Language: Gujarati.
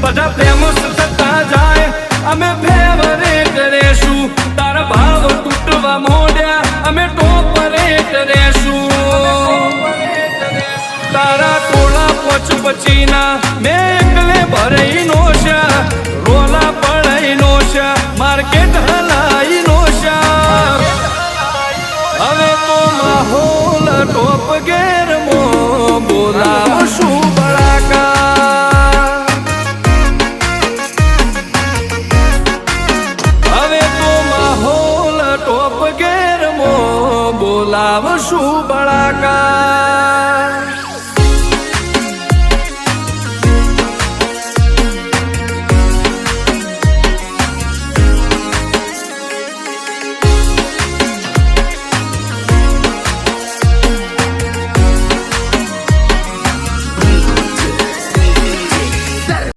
બધા ફેમસ થતા જાય અમે ફેવરેટ રહેશું તારા ભાવ તૂટવા મોડ્યા અમે ટોપરેટ રહેશું તારા ટોળા પોચ પછીના મેં એકલે ભરાઈ નો છે રોલા પડાઈ નો છે માર્કેટ